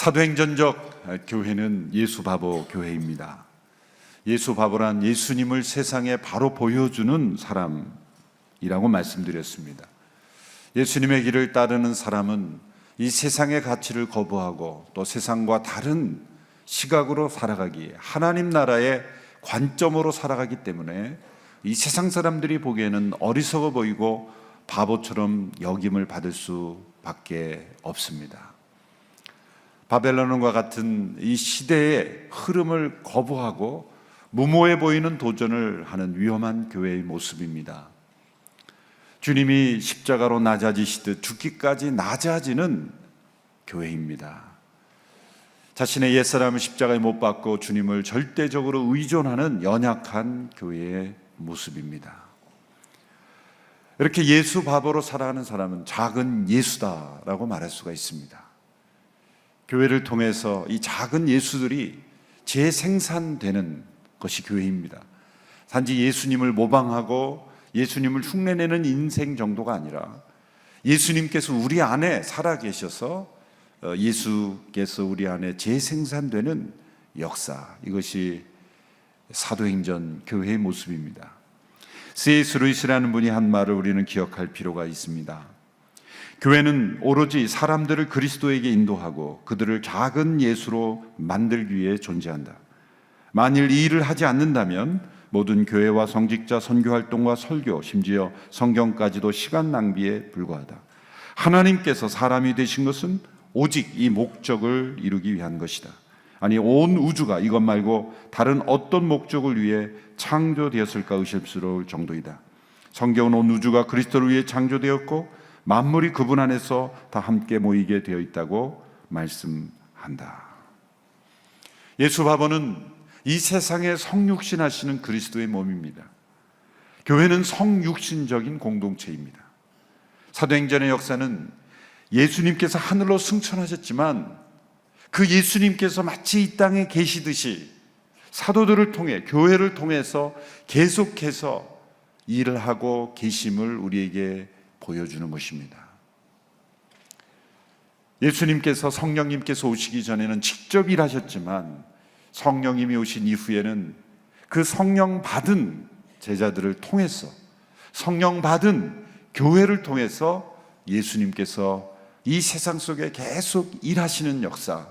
사도행전적 교회는 예수바보 교회입니다. 예수바보란 예수님을 세상에 바로 보여주는 사람이라고 말씀드렸습니다. 예수님의 길을 따르는 사람은 이 세상의 가치를 거부하고 또 세상과 다른 시각으로 살아가기에, 하나님 나라의 관점으로 살아가기 때문에 이 세상 사람들이 보기에는 어리석어 보이고 바보처럼 여김을 받을 수밖에 없습니다. 바벨론과 같은 이 시대의 흐름을 거부하고 무모해 보이는 도전을 하는 위험한 교회의 모습입니다. 주님이 십자가로 낮아지시듯 죽기까지 낮아지는 교회입니다. 자신의 옛사람을 십자가에 못 박고 주님을 절대적으로 의존하는 연약한 교회의 모습입니다. 이렇게 예수 바보로 살아가는 사람은 작은 예수다라고 말할 수가 있습니다. 교회를 통해서 이 작은 예수들이 재생산되는 것이 교회입니다. 단지 예수님을 모방하고 예수님을 흉내내는 인생 정도가 아니라 예수님께서 우리 안에 살아계셔서 예수께서 우리 안에 재생산되는 역사, 이것이 사도행전 교회의 모습입니다. C.S. 루이스라는 분이 한 말을 우리는 기억할 필요가 있습니다. 교회는 오로지 사람들을 그리스도에게 인도하고 그들을 작은 예수로 만들기 위해 존재한다. 만일 이 일을 하지 않는다면 모든 교회와 성직자, 선교활동과 설교, 심지어 성경까지도 시간 낭비에 불과하다. 하나님께서 사람이 되신 것은 오직 이 목적을 이루기 위한 것이다. 아니, 온 우주가 이것 말고 다른 어떤 목적을 위해 창조되었을까 의심스러울 정도이다. 성경은 온 우주가 그리스도를 위해 창조되었고 만물이 그분 안에서 다 함께 모이게 되어 있다고 말씀한다. 예수 바보는 이 세상에 성육신 하시는 그리스도의 몸입니다. 교회는 성육신적인 공동체입니다. 사도행전의 역사는 예수님께서 하늘로 승천하셨지만 그 예수님께서 마치 이 땅에 계시듯이 사도들을 통해, 교회를 통해서 계속해서 일을 하고 계심을 우리에게 보여주는 것입니다. 예수님께서, 성령님께서 오시기 전에는 직접 일하셨지만 성령님이 오신 이후에는 그 성령 받은 제자들을 통해서, 성령 받은 교회를 통해서 예수님께서 이 세상 속에 계속 일하시는 역사,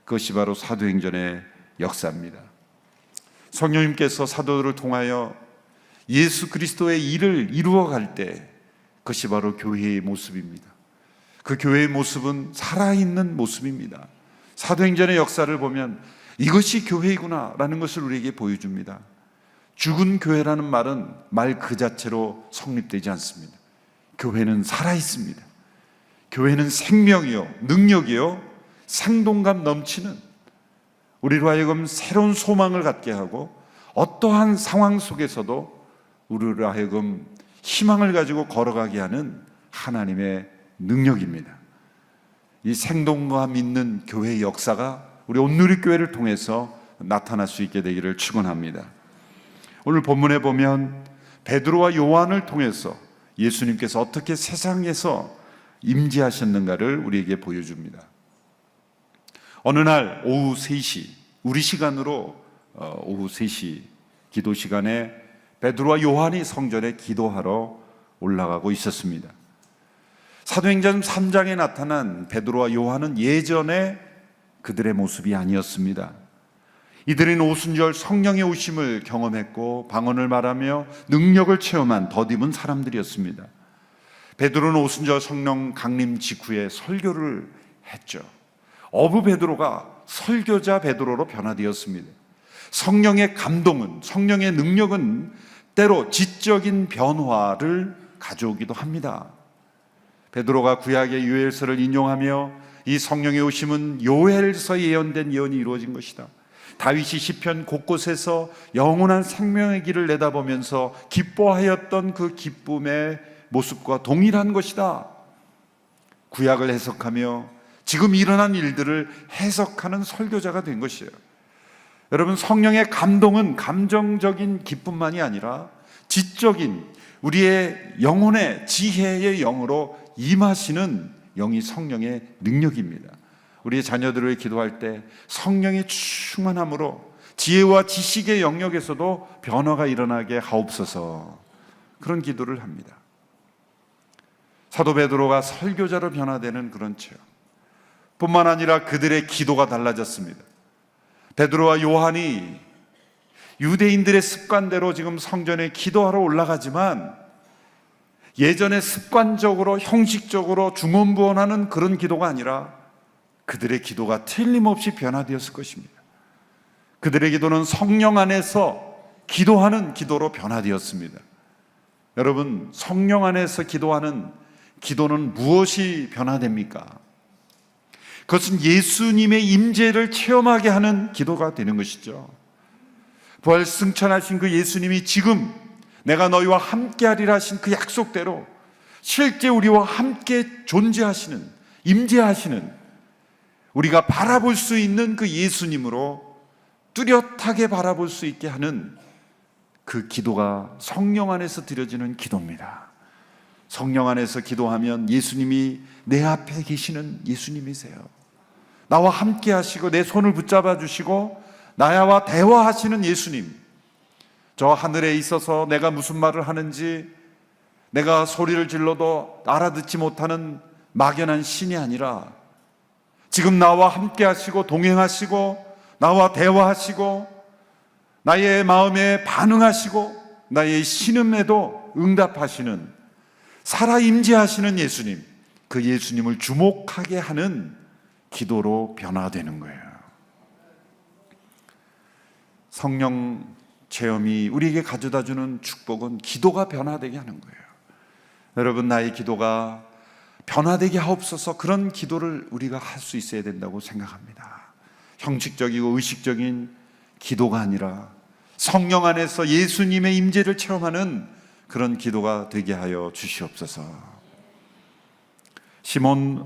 그것이 바로 사도행전의 역사입니다. 성령님께서 사도들을 통하여 예수 그리스도의 일을 이루어갈 때 그것이 바로 교회의 모습입니다. 그 교회의 모습은 살아있는 모습입니다. 사도행전의 역사를 보면 이것이 교회이구나 라는 것을 우리에게 보여줍니다. 죽은 교회라는 말은 말 그 자체로 성립되지 않습니다. 교회는 살아있습니다. 교회는 생명이요, 능력이요, 생동감 넘치는, 우리로 하여금 새로운 소망을 갖게 하고 어떠한 상황 속에서도 우리로 하여금 희망을 가지고 걸어가게 하는 하나님의 능력입니다. 이 생동감 있는 교회의 역사가 우리 온누리교회를 통해서 나타날 수 있게 되기를 축원합니다. 오늘 본문에 보면 베드로와 요한을 통해서 예수님께서 어떻게 세상에서 임재하셨는가를 우리에게 보여줍니다. 어느 날 오후 3시, 우리 시간으로 오후 3시 기도 시간에 베드로와 요한이 성전에 기도하러 올라가고 있었습니다. 사도행전 3장에 나타난 베드로와 요한은 예전에 그들의 모습이 아니었습니다. 이들은 오순절 성령의 오심을 경험했고 방언을 말하며 능력을 체험한 덧입은 사람들이었습니다. 베드로는 오순절 성령 강림 직후에 설교를 했죠. 어부 베드로가 설교자 베드로로 변화되었습니다. 성령의 감동은, 성령의 능력은 때로 지적인 변화를 가져오기도 합니다. 베드로가 구약의 요엘서를 인용하며 이 성령의 오심은 요엘서 예언된 예언이 이루어진 것이다. 다윗이 시편 곳곳에서 영원한 생명의 길을 내다보면서 기뻐하였던 그 기쁨의 모습과 동일한 것이다. 구약을 해석하며 지금 일어난 일들을 해석하는 설교자가 된 것이에요. 여러분, 성령의 감동은 감정적인 기쁨만이 아니라 지적인 우리의 영혼의 지혜의 영으로 임하시는 영이 성령의 능력입니다. 우리의 자녀들을 기도할 때 성령의 충만함으로 지혜와 지식의 영역에서도 변화가 일어나게 하옵소서, 그런 기도를 합니다. 사도 베드로가 설교자로 변화되는 그런 체험 뿐만 아니라 그들의 기도가 달라졌습니다. 베드로와 요한이 유대인들의 습관대로 지금 성전에 기도하러 올라가지만 예전에 습관적으로 형식적으로 중언부언하는 그런 기도가 아니라 그들의 기도가 틀림없이 변화되었을 것입니다. 그들의 기도는 성령 안에서 기도하는 기도로 변화되었습니다. 여러분, 성령 안에서 기도하는 기도는 무엇이 변화됩니까? 그것은 예수님의 임재를 체험하게 하는 기도가 되는 것이죠. 부활 승천하신 그 예수님이 지금 내가 너희와 함께하리라 하신 그 약속대로 실제 우리와 함께 존재하시는, 임재하시는, 우리가 바라볼 수 있는 그 예수님으로 뚜렷하게 바라볼 수 있게 하는 그 기도가 성령 안에서 드려지는 기도입니다. 성령 안에서 기도하면 예수님이 내 앞에 계시는 예수님이세요. 나와 함께 하시고 내 손을 붙잡아 주시고 나와 대화하시는 예수님, 저 하늘에 있어서 내가 무슨 말을 하는지 내가 소리를 질러도 알아듣지 못하는 막연한 신이 아니라 지금 나와 함께 하시고 동행하시고 나와 대화하시고 나의 마음에 반응하시고 나의 신음에도 응답하시는, 살아 임재하시는 예수님, 그 예수님을 주목하게 하는 기도로 변화되는 거예요. 성령 체험이 우리에게 가져다주는 축복은 기도가 변화되게 하는 거예요. 여러분, 나의 기도가 변화되게 하옵소서, 그런 기도를 우리가 할 수 있어야 된다고 생각합니다. 형식적이고 의식적인 기도가 아니라 성령 안에서 예수님의 임재를 체험하는 그런 기도가 되게 하여 주시옵소서. 시몬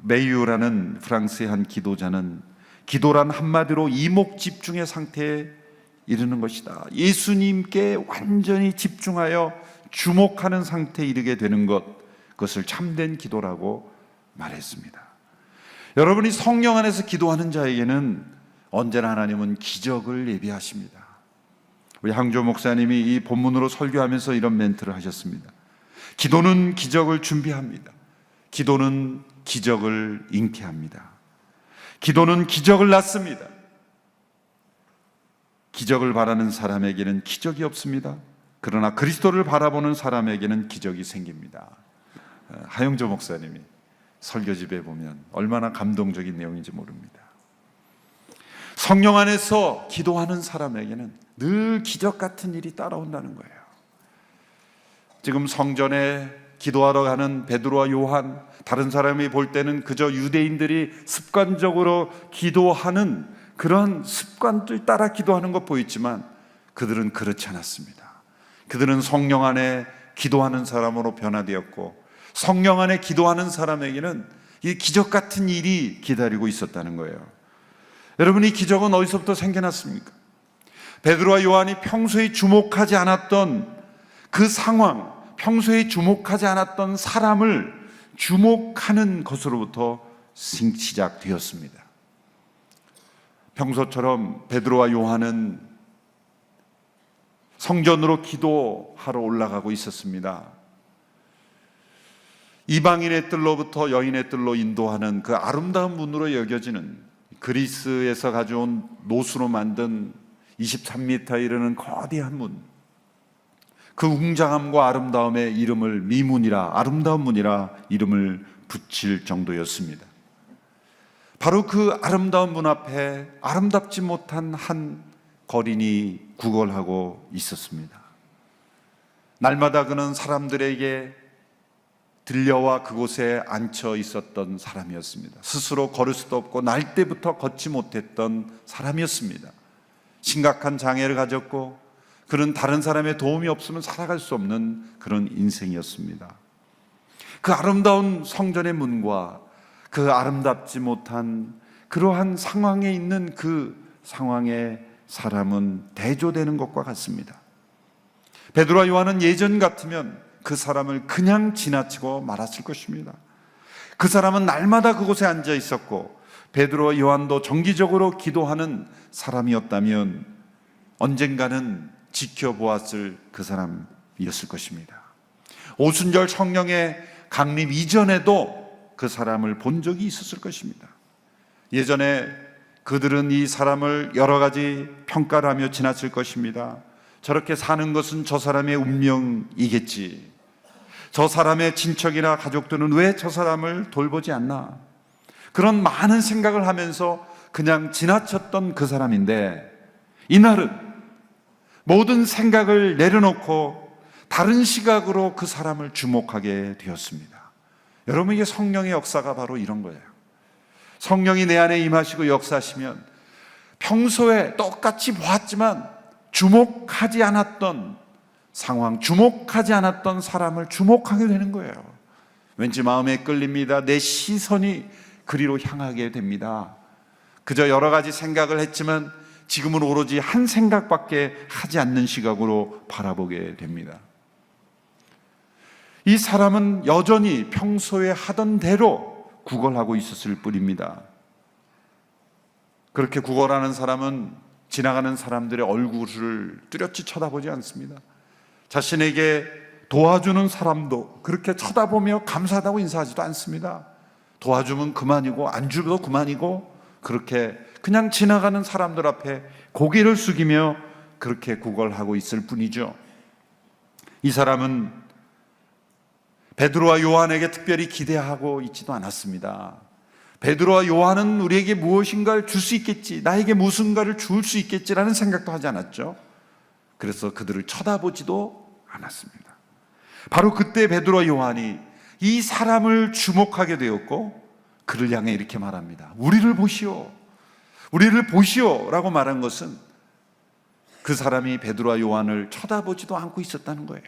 메이유라는 프랑스의 한 기도자는 기도란 한마디로 이목 집중의 상태에 이르는 것이다. 예수님께 완전히 집중하여 주목하는 상태에 이르게 되는 것, 그것을 참된 기도라고 말했습니다. 여러분이 성령 안에서 기도하는 자에게는 언제나 하나님은 기적을 예비하십니다. 우리 항조 목사님이 이 본문으로 설교하면서 이런 멘트를 하셨습니다. 기도는 기적을 준비합니다. 기도는 기적을 잉태합니다. 기도는 기적을 낳습니다. 기적을 바라는 사람에게는 기적이 없습니다. 그러나 그리스도를 바라보는 사람에게는 기적이 생깁니다. 하영조 목사님이 설교집에 보면 얼마나 감동적인 내용인지 모릅니다. 성령 안에서 기도하는 사람에게는 늘 기적 같은 일이 따라온다는 거예요. 지금 성전에 기도하러 가는 베드로와 요한, 다른 사람이 볼 때는 그저 유대인들이 습관적으로 기도하는 그런 습관들 따라 기도하는 것 보였지만 그들은 그렇지 않았습니다. 그들은 성령 안에 기도하는 사람으로 변화되었고 성령 안에 기도하는 사람에게는 이 기적 같은 일이 기다리고 있었다는 거예요. 여러분, 이 기적은 어디서부터 생겨났습니까? 베드로와 요한이 평소에 주목하지 않았던 그 상황, 평소에 주목하지 않았던 사람을 주목하는 것으로부터 시작되었습니다. 평소처럼 베드로와 요한은 성전으로 기도하러 올라가고 있었습니다. 이방인의 뜰로부터 여인의 뜰로 인도하는 그 아름다운 문으로 여겨지는, 그리스에서 가져온 노수로 만든 23m 이르는 거대한 문, 그 웅장함과 아름다움의 이름을 미문이라, 아름다운 문이라 이름을 붙일 정도였습니다. 바로 그 아름다운 문 앞에 아름답지 못한 한 거린이 구걸하고 있었습니다. 날마다 그는 사람들에게 들려와 그곳에 앉혀 있었던 사람이었습니다. 스스로 걸을 수도 없고 날 때부터 걷지 못했던 사람이었습니다. 심각한 장애를 가졌고 그는 다른 사람의 도움이 없으면 살아갈 수 없는 그런 인생이었습니다. 그 아름다운 성전의 문과 그 아름답지 못한 그러한 상황에 있는 그 상황에 사람은 대조되는 것과 같습니다. 베드로와 요한은 예전 같으면 그 사람을 그냥 지나치고 말았을 것입니다. 그 사람은 날마다 그곳에 앉아 있었고 베드로와 요한도 정기적으로 기도하는 사람이었다면 언젠가는 지켜보았을 그 사람이었을 것입니다. 오순절 성령의 강림 이전에도 그 사람을 본 적이 있었을 것입니다. 예전에 그들은 이 사람을 여러 가지 평가를 하며 지났을 것입니다. 저렇게 사는 것은 저 사람의 운명이겠지. 저 사람의 친척이나 가족들은 왜 저 사람을 돌보지 않나? 그런 많은 생각을 하면서 그냥 지나쳤던 그 사람인데, 이날은 모든 생각을 내려놓고 다른 시각으로 그 사람을 주목하게 되었습니다. 여러분, 이게 성령의 역사가 바로 이런 거예요. 성령이 내 안에 임하시고 역사하시면 평소에 똑같이 보았지만 주목하지 않았던 상황, 주목하지 않았던 사람을 주목하게 되는 거예요. 왠지 마음에 끌립니다. 내 시선이 그리로 향하게 됩니다. 그저 여러 가지 생각을 했지만 지금은 오로지 한 생각밖에 하지 않는 시각으로 바라보게 됩니다. 이 사람은 여전히 평소에 하던 대로 구걸하고 있었을 뿐입니다. 그렇게 구걸하는 사람은 지나가는 사람들의 얼굴을 뚜렷이 쳐다보지 않습니다. 자신에게 도와주는 사람도 그렇게 쳐다보며 감사하다고 인사하지도 않습니다. 도와주면 그만이고 안 주도 그만이고, 그렇게 그냥 지나가는 사람들 앞에 고개를 숙이며 그렇게 구걸하고 있을 뿐이죠. 이 사람은 베드로와 요한에게 특별히 기대하고 있지도 않았습니다. 베드로와 요한은 우리에게 무엇인가를 줄 수 있겠지, 나에게 무슨가를 줄 수 있겠지라는 생각도 하지 않았죠. 그래서 그들을 쳐다보지도 않았습니다. 바로 그때 베드로와 요한이 이 사람을 주목하게 되었고 그를 향해 이렇게 말합니다. 우리를 보시오, 우리를 보시오 라고 말한 것은 그 사람이 베드로와 요한을 쳐다보지도 않고 있었다는 거예요.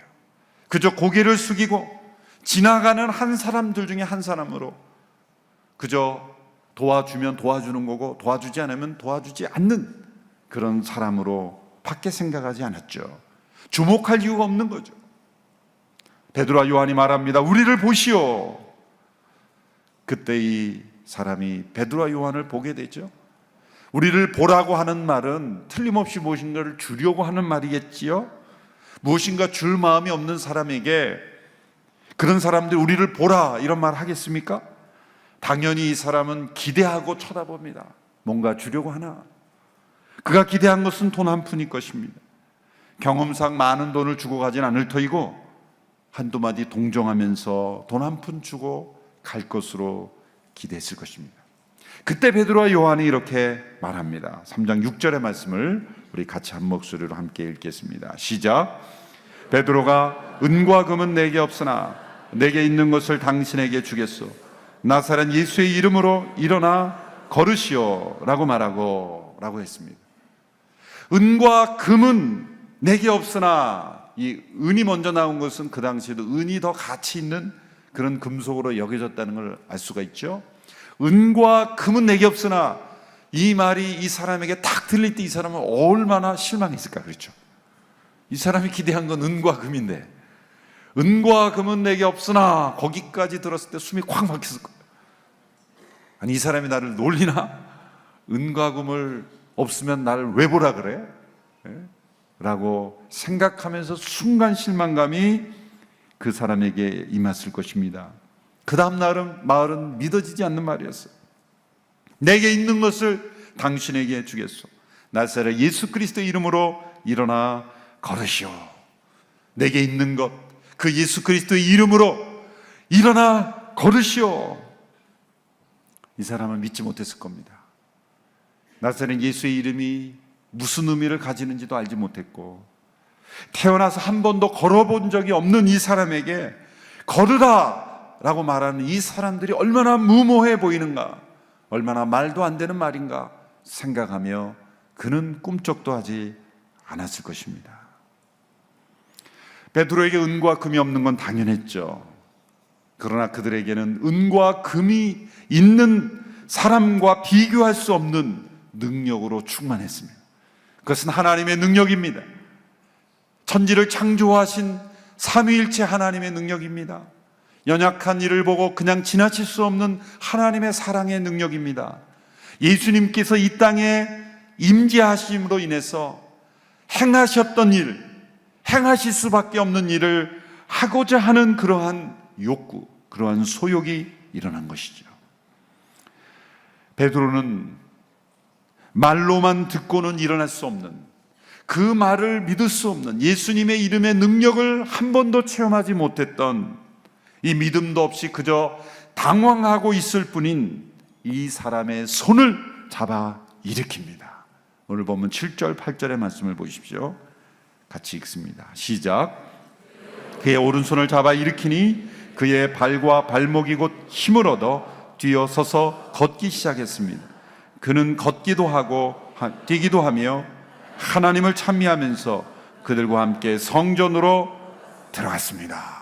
그저 고개를 숙이고 지나가는 한 사람들 중에 한 사람으로, 그저 도와주면 도와주는 거고 도와주지 않으면 도와주지 않는 그런 사람으로 밖에 생각하지 않았죠. 주목할 이유가 없는 거죠. 베드로와 요한이 말합니다. 우리를 보시오. 그때 이 사람이 베드로와 요한을 보게 되죠. 우리를 보라고 하는 말은 틀림없이 무엇인가를 주려고 하는 말이겠지요. 무엇인가 줄 마음이 없는 사람에게 그런 사람들이 우리를 보라 이런 말 하겠습니까? 당연히 이 사람은 기대하고 쳐다봅니다. 뭔가 주려고 하나? 그가 기대한 것은 돈 한 푼일 것입니다. 경험상 많은 돈을 주고 가진 않을 터이고 한두 마디 동정하면서 돈 한 푼 주고 갈 것으로 기대했을 것입니다. 그때 베드로와 요한이 이렇게 말합니다. 3장 6절의 말씀을 우리 같이 한 목소리로 함께 읽겠습니다. 시작. 베드로가 은과 금은 내게 없으나 내게 있는 것을 당신에게 주겠소. 나사렛 예수의 이름으로 일어나 걸으시오 라고 말하고 라고 했습니다. 은과 금은 내게 없으나, 이 은이 먼저 나온 것은 그 당시에도 은이 더 가치 있는 그런 금속으로 여겨졌다는 걸 알 수가 있죠. 은과 금은 내게 없으나, 이 말이 이 사람에게 딱 들릴 때 이 사람은 얼마나 실망했을까. 그렇죠. 이 사람이 기대한 건 은과 금인데 은과 금은 내게 없으나 거기까지 들었을 때 숨이 콱 막혔을 거예요. 아니, 이 사람이 나를 놀리나? 은과 금을 없으면 나를 왜 보라 그래? 라고 생각하면서 순간 실망감이 그 사람에게 임했을 것입니다. 그 다음 날은 말은 믿어지지 않는 말이었어요. 내게 있는 것을 당신에게 주겠소. 나사렛 예수 그리스도 이름으로 일어나 걸으시오. 내게 있는 것, 그 예수 그리스도의 이름으로 일어나 걸으시오. 이 사람은 믿지 못했을 겁니다. 나사렛 예수의 이름이 무슨 의미를 가지는지도 알지 못했고, 태어나서 한 번도 걸어본 적이 없는 이 사람에게 걸으라 라고 말하는 이 사람들이 얼마나 무모해 보이는가, 얼마나 말도 안 되는 말인가 생각하며 그는 꿈쩍도 하지 않았을 것입니다. 베드로에게 은과 금이 없는 건 당연했죠. 그러나 그들에게는 은과 금이 있는 사람과 비교할 수 없는 능력으로 충만했습니다. 그것은 하나님의 능력입니다. 천지를 창조하신 삼위일체 하나님의 능력입니다. 연약한 이를 보고 그냥 지나칠 수 없는 하나님의 사랑의 능력입니다. 예수님께서 이 땅에 임재하심으로 인해서 행하셨던 일, 행하실 수밖에 없는 일을 하고자 하는 그러한 욕구, 그러한 소욕이 일어난 것이죠. 베드로는 말로만 듣고는 일어날 수 없는, 그 말을 믿을 수 없는, 예수님의 이름의 능력을 한 번도 체험하지 못했던 이 믿음도 없이 그저 당황하고 있을 뿐인 이 사람의 손을 잡아 일으킵니다. 오늘 보면 7절 8절의 말씀을 보십시오. 같이 읽습니다. 시작. 그의 오른손을 잡아 일으키니 그의 발과 발목이 곧 힘을 얻어 뛰어서서 걷기 시작했습니다. 그는 걷기도 하고 뛰기도 하며 하나님을 찬미하면서 그들과 함께 성전으로 들어갔습니다.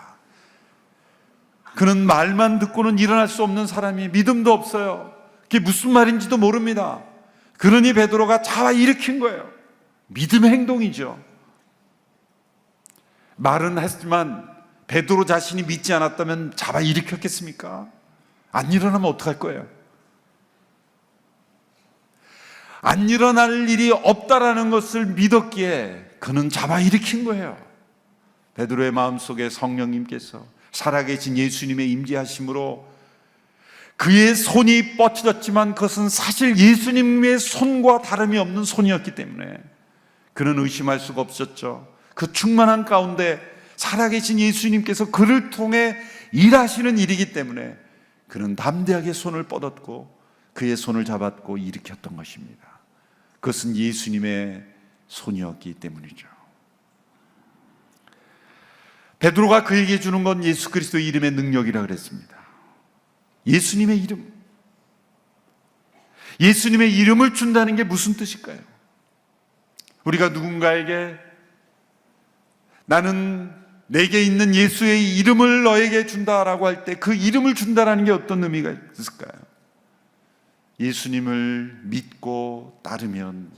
그는 말만 듣고는 일어날 수 없는 사람이, 믿음도 없어요. 그게 무슨 말인지도 모릅니다. 그러니 베드로가 잡아 일으킨 거예요. 믿음의 행동이죠. 말은 했지만 베드로 자신이 믿지 않았다면 잡아 일으켰겠습니까? 안 일어나면 어떡할 거예요? 안 일어날 일이 없다라는 것을 믿었기에 그는 잡아 일으킨 거예요. 베드로의 마음속에 성령님께서 살아계신 예수님의 임재하심으로 그의 손이 뻗쳐졌지만 그것은 사실 예수님의 손과 다름이 없는 손이었기 때문에 그는 의심할 수가 없었죠. 그 충만한 가운데 살아계신 예수님께서 그를 통해 일하시는 일이기 때문에 그는 담대하게 손을 뻗었고 그의 손을 잡았고 일으켰던 것입니다. 그것은 예수님의 손이었기 때문이죠. 베드로가 그에게 주는 건 예수 그리스도의 이름의 능력이라 그랬습니다. 예수님의 이름, 예수님의 이름을 준다는 게 무슨 뜻일까요? 우리가 누군가에게 나는 내게 있는 예수의 이름을 너에게 준다라고 할 때 그 이름을 준다라는 게 어떤 의미가 있을까요? 예수님을 믿고 따르면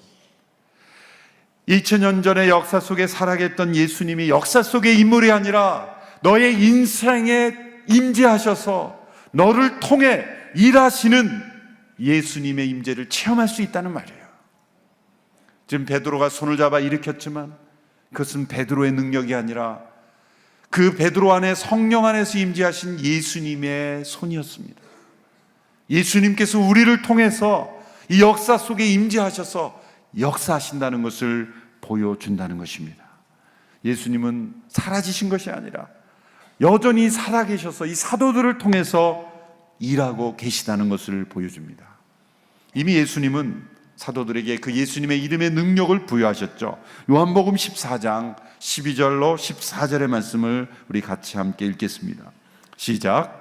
2000년 전의 역사 속에 살아계셨던 예수님이 역사 속의 인물이 아니라 너의 인생에 임재하셔서 너를 통해 일하시는 예수님의 임재를 체험할 수 있다는 말이에요. 지금 베드로가 손을 잡아 일으켰지만 그것은 베드로의 능력이 아니라 그 베드로 안에 성령 안에서 임재하신 예수님의 손이었습니다. 예수님께서 우리를 통해서 이 역사 속에 임재하셔서 역사하신다는 것을 보여준다는 것입니다. 예수님은 사라지신 것이 아니라 여전히 살아계셔서 이 사도들을 통해서 일하고 계시다는 것을 보여줍니다. 이미 예수님은 사도들에게 그 예수님의 이름의 능력을 부여하셨죠. 요한복음 14장 12절로 14절의 말씀을 우리 같이 함께 읽겠습니다. 시작.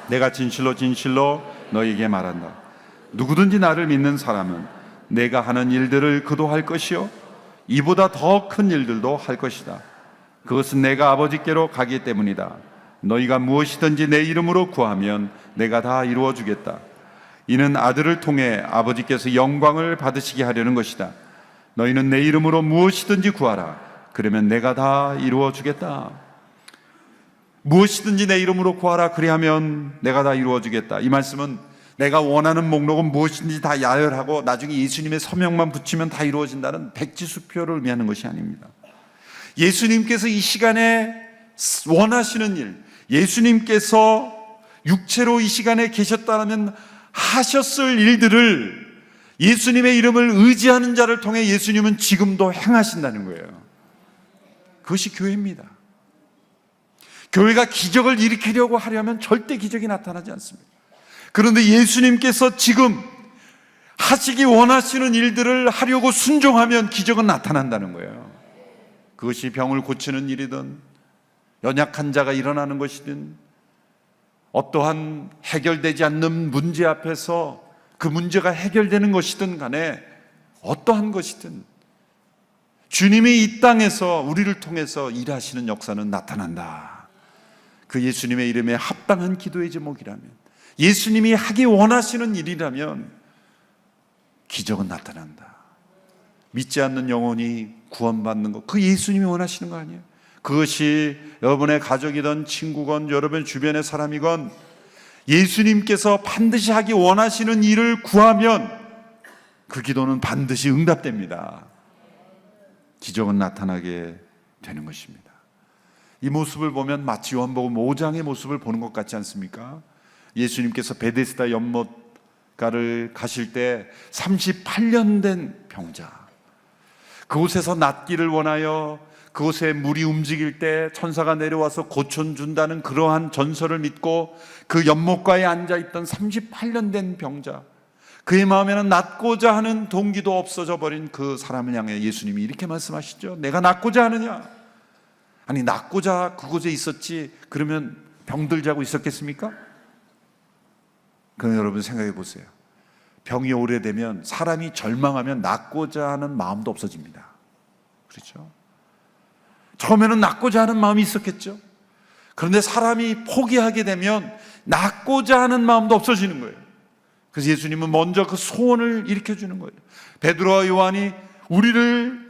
내가 진실로 진실로 너에게 말한다. 누구든지 나를 믿는 사람은 내가 하는 일들을 그도 할 것이요 이보다 더 큰 일들도 할 것이다. 그것은 내가 아버지께로 가기 때문이다. 너희가 무엇이든지 내 이름으로 구하면 내가 다 이루어 주겠다. 이는 아들을 통해 아버지께서 영광을 받으시게 하려는 것이다. 너희는 내 이름으로 무엇이든지 구하라. 그러면 내가 다 이루어 주겠다. 무엇이든지 내 이름으로 구하라. 그리하면 내가 다 이루어 주겠다. 이 말씀은 내가 원하는 목록은 무엇인지 다 야열하고 나중에 예수님의 서명만 붙이면 다 이루어진다는 백지수표를 의미하는 것이 아닙니다. 예수님께서 이 시간에 원하시는 일, 예수님께서 육체로 이 시간에 계셨다면 하셨을 일들을 예수님의 이름을 의지하는 자를 통해 예수님은 지금도 행하신다는 거예요. 그것이 교회입니다. 교회가 기적을 일으키려고 하려면 절대 기적이 나타나지 않습니다. 그런데 예수님께서 지금 하시기 원하시는 일들을 하려고 순종하면 기적은 나타난다는 거예요. 그것이 병을 고치는 일이든 연약한 자가 일어나는 것이든 어떠한 해결되지 않는 문제 앞에서 그 문제가 해결되는 것이든 간에 어떠한 것이든 주님이 이 땅에서 우리를 통해서 일하시는 역사는 나타난다. 그 예수님의 이름에 합당한 기도의 제목이라면, 예수님이 하기 원하시는 일이라면 기적은 나타난다. 믿지 않는 영혼이 구원받는 것, 그 예수님이 원하시는 거 아니에요? 그것이 여러분의 가족이든 친구건 여러분 주변의 사람이건 예수님께서 반드시 하기 원하시는 일을 구하면 그 기도는 반드시 응답됩니다. 기적은 나타나게 되는 것입니다. 이 모습을 보면 마치 요한복음 5장의 모습을 보는 것 같지 않습니까? 예수님께서 베데스다 연못가를 가실 때 38년 된 병자, 그곳에서 낫기를 원하여 그곳에 물이 움직일 때 천사가 내려와서 고쳐준다는 그러한 전설을 믿고 그 연못가에 앉아있던 38년 된 병자, 그의 마음에는 낫고자 하는 동기도 없어져 버린 그 사람을 향해 예수님이 이렇게 말씀하시죠. 내가 낫고자 하느냐? 아니, 낫고자 그곳에 있었지 그러면 병들자고 있었겠습니까? 그럼 여러분 생각해 보세요. 병이 오래되면, 사람이 절망하면 낫고자 하는 마음도 없어집니다. 그렇죠? 처음에는 낫고자 하는 마음이 있었겠죠. 그런데 사람이 포기하게 되면 낫고자 하는 마음도 없어지는 거예요. 그래서 예수님은 먼저 그 소원을 일으켜주는 거예요. 베드로와 요한이 우리를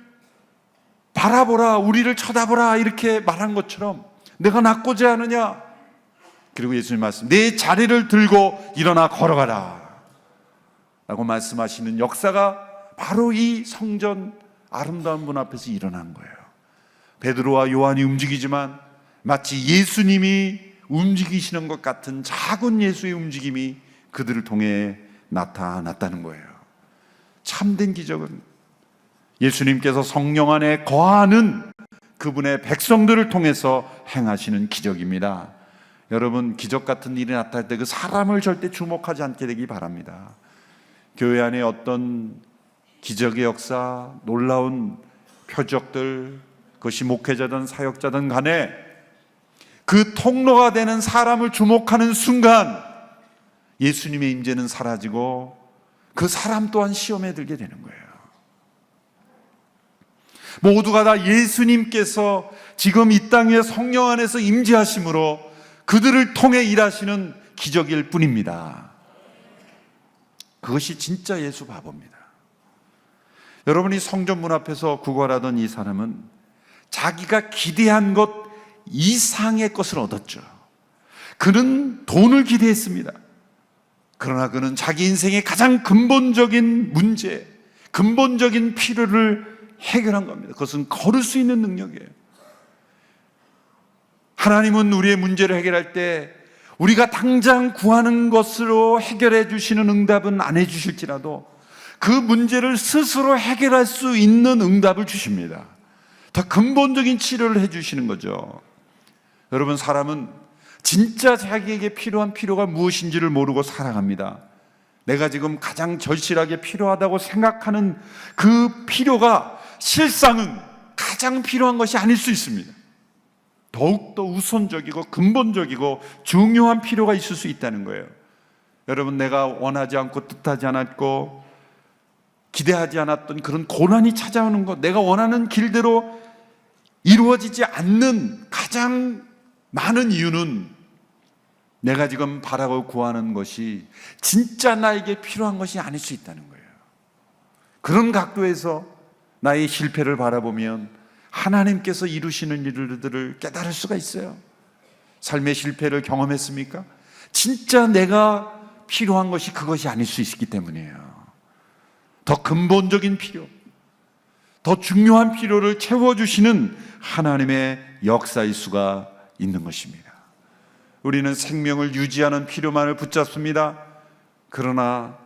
바라보라, 우리를 쳐다보라 이렇게 말한 것처럼 내가 낫고자 하느냐? 그리고 예수님 말씀, 내 자리를 들고 일어나 걸어가라 라고 말씀하시는 역사가 바로 이 성전 아름다운 문 앞에서 일어난 거예요. 베드로와 요한이 움직이지만 마치 예수님이 움직이시는 것 같은 작은 예수의 움직임이 그들을 통해 나타났다는 거예요. 참된 기적은 예수님께서 성령 안에 거하는 그분의 백성들을 통해서 행하시는 기적입니다. 여러분, 기적 같은 일이 나타날 때 그 사람을 절대 주목하지 않게 되기 바랍니다. 교회 안에 어떤 기적의 역사, 놀라운 표적들, 그것이 목회자든 사역자든 간에 그 통로가 되는 사람을 주목하는 순간 예수님의 임재는 사라지고 그 사람 또한 시험에 들게 되는 거예요. 모두가 다 예수님께서 지금 이 땅에 성령 안에서 임재하심으로 그들을 통해 일하시는 기적일 뿐입니다. 그것이 진짜 예수 바보입니다. 여러분이 성전 문 앞에서 구걸하던 이 사람은 자기가 기대한 것 이상의 것을 얻었죠. 그는 돈을 기대했습니다. 그러나 그는 자기 인생의 가장 근본적인 문제, 근본적인 필요를 해결한 겁니다. 그것은 걸을 수 있는 능력이에요. 하나님은 우리의 문제를 해결할 때 우리가 당장 구하는 것으로 해결해 주시는 응답은 안 해 주실지라도 그 문제를 스스로 해결할 수 있는 응답을 주십니다. 더 근본적인 치료를 해 주시는 거죠. 여러분, 사람은 진짜 자기에게 필요한 필요가 무엇인지를 모르고 살아갑니다. 내가 지금 가장 절실하게 필요하다고 생각하는 그 필요가 실상은 가장 필요한 것이 아닐 수 있습니다. 더욱더 우선적이고 근본적이고 중요한 필요가 있을 수 있다는 거예요. 여러분, 내가 원하지 않고 뜻하지 않았고 기대하지 않았던 그런 고난이 찾아오는 것, 내가 원하는 길대로 이루어지지 않는 가장 많은 이유는 내가 지금 바라고 구하는 것이 진짜 나에게 필요한 것이 아닐 수 있다는 거예요. 그런 각도에서 나의 실패를 바라보면 하나님께서 이루시는 일들을 깨달을 수가 있어요. 삶의 실패를 경험했습니까? 진짜 내가 필요한 것이 그것이 아닐 수 있기 때문이에요. 더 근본적인 필요, 더 중요한 필요를 채워주시는 하나님의 역사일 수가 있는 것입니다. 우리는 생명을 유지하는 필요만을 붙잡습니다. 그러나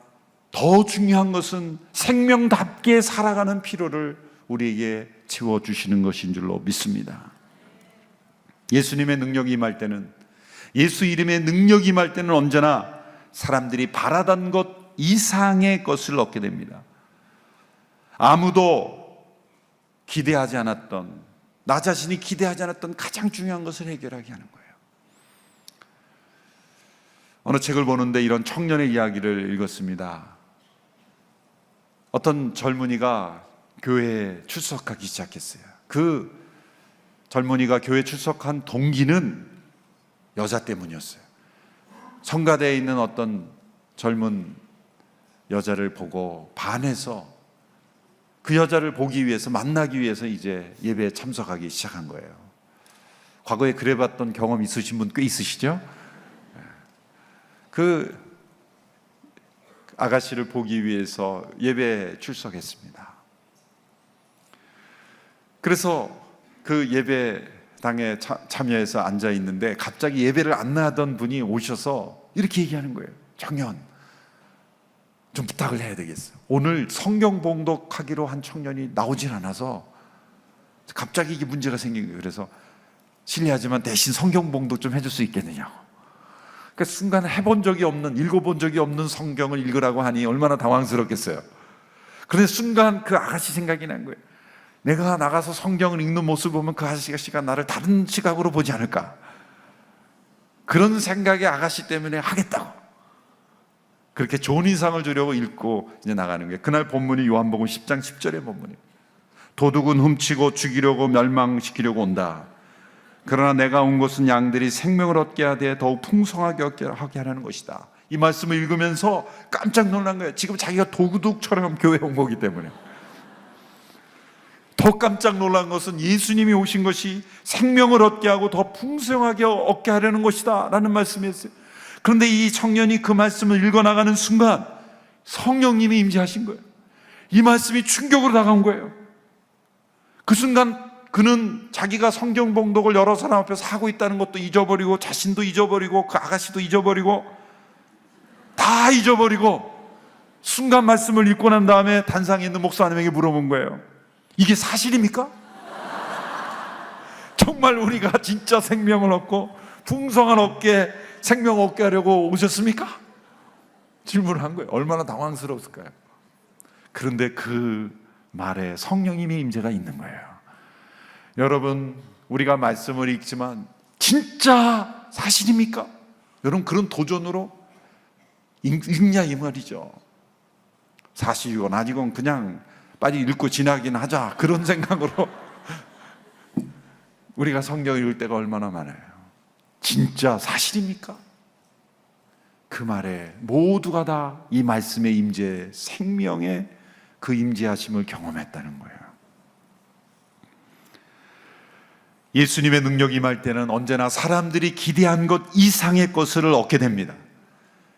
더 중요한 것은 생명답게 살아가는 필요를 우리에게 채워주시는 것인 줄로 믿습니다. 예수님의 능력이 임할 때는, 예수 이름의 능력이 임할 때는 언제나 사람들이 바라던 것 이상의 것을 얻게 됩니다. 아무도 기대하지 않았던, 나 자신이 기대하지 않았던 가장 중요한 것을 해결하게 하는 거예요. 어느 책을 보는데 이런 청년의 이야기를 읽었습니다. 어떤 젊은이가 교회에 출석하기 시작했어요. 그 젊은이가 교회에 출석한 동기는 여자 때문이었어요. 성가대에 있는 어떤 젊은 여자를 보고 반해서 그 여자를 보기 위해서, 만나기 위해서 이제 예배에 참석하기 시작한 거예요. 과거에 그래봤던 경험 있으신 분 꽤 있으시죠? 그 아가씨를 보기 위해서 예배에 출석했습니다. 그래서 그 예배당에 참여해서 앉아 있는데 갑자기 예배를 안내하던 분이 오셔서 이렇게 얘기하는 거예요. 청년, 좀 부탁을 해야 되겠어요. 오늘 성경 봉독하기로 한 청년이 나오질 않아서 갑자기 이게 문제가 생긴 거예요. 그래서 실례하지만 대신 성경 봉독 좀 해줄 수 있겠느냐고. 그러니까 순간 해본 적이 없는, 읽어본 적이 없는 성경을 읽으라고 하니 얼마나 당황스럽겠어요. 그런데 순간 그 아가씨 생각이 난 거예요. 내가 나가서 성경을 읽는 모습을 보면 그 아가씨가 나를 다른 시각으로 보지 않을까. 그런 생각에 아가씨 때문에 하겠다고. 그렇게 좋은 인상을 주려고 읽고 이제 나가는 거예요. 그날 본문이 요한복음 10장 10절의 본문이에요. 도둑은 훔치고 죽이려고 멸망시키려고 온다. 그러나 내가 온 것은 양들이 생명을 얻게 하되 더욱 풍성하게 얻게 하려는 것이다. 이 말씀을 읽으면서 깜짝 놀란 거예요. 지금 자기가 도둑처럼 교회에 온 거기 때문에. 더 깜짝 놀란 것은 예수님이 오신 것이 생명을 얻게 하고 더 풍성하게 얻게 하려는 것이다 라는 말씀이었어요. 그런데 이 청년이 그 말씀을 읽어나가는 순간 성령님이 임재하신 거예요. 이 말씀이 충격으로 다가온 거예요. 그 순간 그는 자기가 성경 봉독을 여러 사람 앞에서 하고 있다는 것도 잊어버리고, 자신도 잊어버리고, 그 아가씨도 잊어버리고, 다 잊어버리고 순간 말씀을 읽고 난 다음에 단상에 있는 목사 한 명이 물어본 거예요. 이게 사실입니까? 정말 우리가 진짜 생명을 얻고 풍성한 얻게, 생명 얻게 하려고 오셨습니까? 질문을 한 거예요. 얼마나 당황스러웠을까요? 그런데 그 말에 성령님의 임재가 있는 거예요. 여러분, 우리가 말씀을 읽지만 진짜 사실입니까? 여러분, 그런 도전으로 읽냐 이 말이죠. 사실이건 아니건 그냥 빨리 읽고 지나긴 하자, 그런 생각으로 우리가 성경을 읽을 때가 얼마나 많아요. 진짜 사실입니까? 그 말에 모두가 다 이 말씀의 임재, 생명의 그 임재하심을 경험했다는 거예요. 예수님의 능력이 임할 때는 언제나 사람들이 기대한 것 이상의 것을 얻게 됩니다.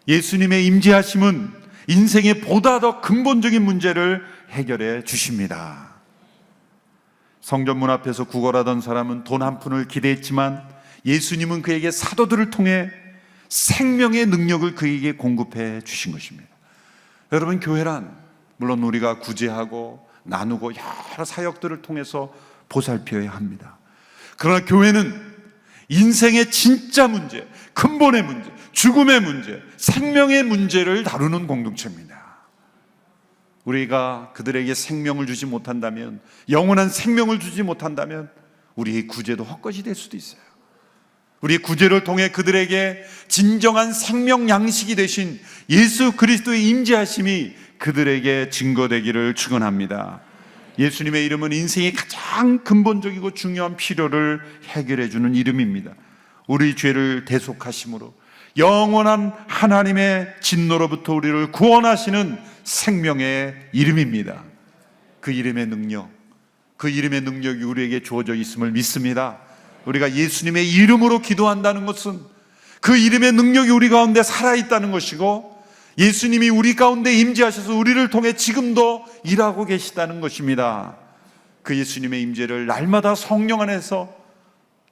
예수님의 임재하심은 인생의 보다 더 근본적인 문제를 해결해 주십니다. 성전문 앞에서 구걸하던 사람은 돈 한 푼을 기대했지만 예수님은 그에게 사도들을 통해 생명의 능력을 그에게 공급해 주신 것입니다. 여러분, 교회란 물론 우리가 구제하고 나누고 여러 사역들을 통해서 보살펴야 합니다. 그러나 교회는 인생의 진짜 문제, 근본의 문제, 죽음의 문제, 생명의 문제를 다루는 공동체입니다. 우리가 그들에게 생명을 주지 못한다면, 영원한 생명을 주지 못한다면 우리의 구제도 헛것이 될 수도 있어요. 우리의 구제를 통해 그들에게 진정한 생명 양식이 되신 예수 그리스도의 임재하심이 그들에게 증거되기를 축원합니다. 예수님의 이름은 인생의 가장 근본적이고 중요한 필요를 해결해 주는 이름입니다. 우리 죄를 대속하심으로 영원한 하나님의 진노로부터 우리를 구원하시는 생명의 이름입니다. 그 이름의 능력, 그 이름의 능력이 우리에게 주어져 있음을 믿습니다. 우리가 예수님의 이름으로 기도한다는 것은 그 이름의 능력이 우리 가운데 살아있다는 것이고, 예수님이 우리 가운데 임재하셔서 우리를 통해 지금도 일하고 계시다는 것입니다. 그 예수님의 임재를 날마다 성령 안에서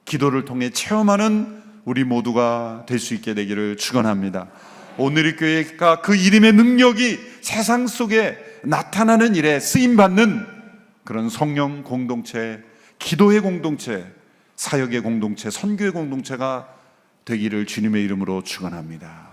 기도를 통해 체험하는 우리 모두가 될 수 있게 되기를 축원합니다. 오늘의 교회가 그 이름의 능력이 세상 속에 나타나는 일에 쓰임받는 그런 성령 공동체, 기도의 공동체, 사역의 공동체, 선교의 공동체가 되기를 주님의 이름으로 축원합니다.